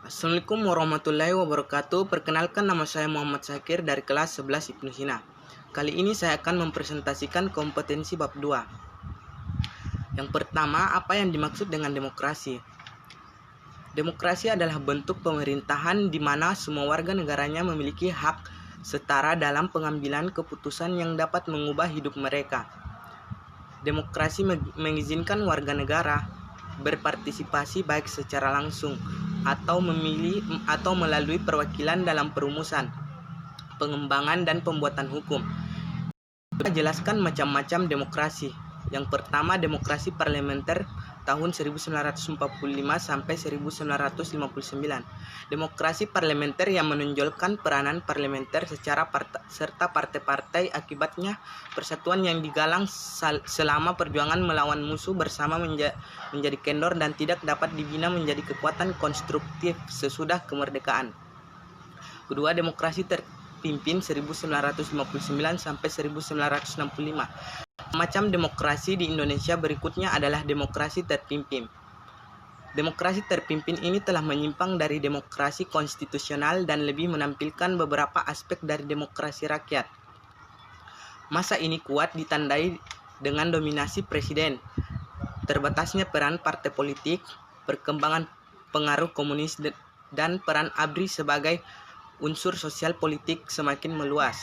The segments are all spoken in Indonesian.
Assalamualaikum warahmatullahi wabarakatuh. Perkenalkan, nama saya Muhammad Syakir dari kelas 11 Ibnu Sina. Kali ini saya akan mempresentasikan kompetensi bab 2. Yang pertama, apa yang dimaksud dengan demokrasi? Demokrasi adalah bentuk pemerintahan di mana semua warga negaranya memiliki hak setara dalam pengambilan keputusan yang dapat mengubah hidup mereka. Demokrasi mengizinkan warga negara berpartisipasi baik secara langsung atau memilih atau melalui perwakilan dalam perumusan, pengembangan dan pembuatan hukum. Kita jelaskan macam-macam demokrasi. Yang pertama, demokrasi parlementer tahun 1945 sampai 1959. Demokrasi parlementer yang menonjolkan peranan parlementer serta partai-partai, akibatnya persatuan yang digalang selama perjuangan melawan musuh bersama menjadi kendor dan tidak dapat dibina menjadi kekuatan konstruktif sesudah kemerdekaan. Kedua, demokrasi terpimpin 1959 sampai 1965. Macam demokrasi di Indonesia berikutnya adalah demokrasi terpimpin. Demokrasi terpimpin ini telah menyimpang dari demokrasi konstitusional dan lebih menampilkan beberapa aspek dari demokrasi rakyat. Masa ini kuat ditandai dengan dominasi presiden, terbatasnya peran partai politik, perkembangan pengaruh komunis dan peran ABRI sebagai unsur sosial politik semakin meluas.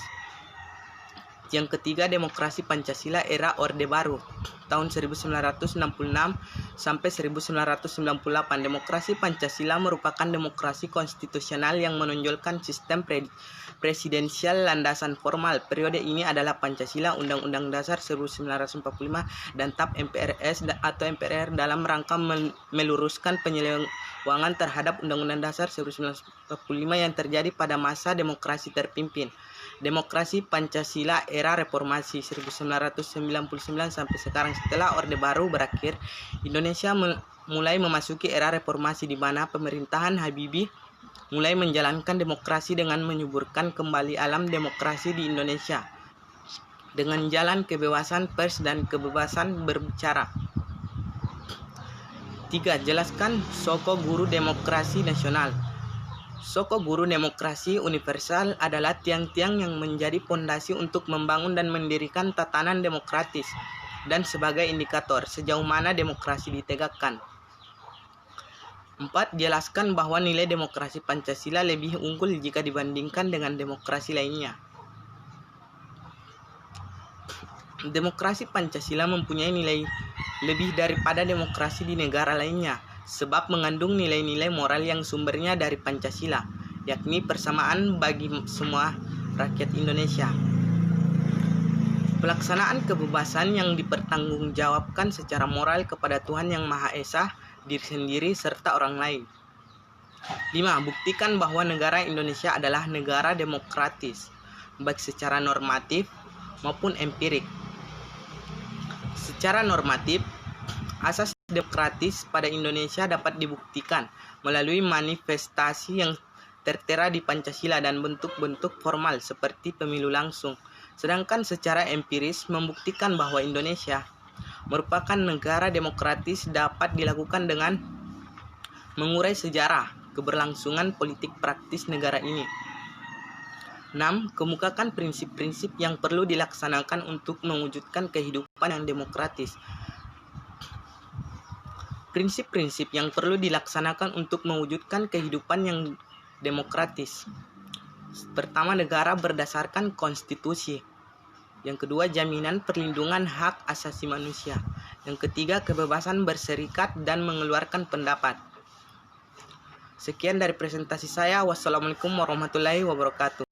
Yang ketiga, demokrasi Pancasila era Orde Baru tahun 1966 sampai 1998. Demokrasi Pancasila merupakan demokrasi konstitusional yang menonjolkan sistem presidensial landasan formal. Periode ini adalah Pancasila, Undang-Undang Dasar 1945 dan TAP MPRS atau MPR dalam rangka meluruskan penyelewengan terhadap Undang-Undang Dasar 1945 yang terjadi pada masa demokrasi terpimpin. Demokrasi Pancasila era reformasi 1999 sampai sekarang. Setelah Orde Baru berakhir, Indonesia mulai memasuki era reformasi di mana pemerintahan Habibie mulai menjalankan demokrasi dengan menyuburkan kembali alam demokrasi di Indonesia dengan jalan kebebasan pers dan kebebasan berbicara. 3. Jelaskan Soko Guru Demokrasi Nasional. Soko Guru Demokrasi Universal adalah tiang-tiang yang menjadi fondasi untuk membangun dan mendirikan tatanan demokratis dan sebagai indikator sejauh mana demokrasi ditegakkan. 4. Jelaskan bahwa nilai demokrasi Pancasila lebih unggul jika dibandingkan dengan demokrasi lainnya. Demokrasi Pancasila mempunyai nilai lebih daripada demokrasi di negara lainnya, sebab mengandung nilai-nilai moral yang sumbernya dari Pancasila, yakni persamaan bagi semua rakyat Indonesia. Pelaksanaan kebebasan yang dipertanggungjawabkan secara moral kepada Tuhan Yang Maha Esa, diri sendiri, serta orang lain. 5. Buktikan bahwa negara Indonesia adalah negara demokratis, baik secara normatif maupun empirik. Secara normatif, asas demokratis pada Indonesia dapat dibuktikan melalui manifestasi yang tertera di Pancasila dan bentuk-bentuk formal seperti pemilu langsung. Sedangkan secara empiris membuktikan bahwa Indonesia merupakan negara demokratis dapat dilakukan dengan mengurai sejarah keberlangsungan politik praktis negara ini. 6. Kemukakan prinsip-prinsip yang perlu dilaksanakan untuk mewujudkan kehidupan yang demokratis. Prinsip-prinsip yang perlu dilaksanakan untuk mewujudkan kehidupan yang demokratis. Pertama, negara berdasarkan konstitusi. Yang kedua, jaminan perlindungan hak asasi manusia. Yang ketiga, kebebasan berserikat dan mengeluarkan pendapat. Sekian dari presentasi saya. Wassalamualaikum warahmatullahi wabarakatuh.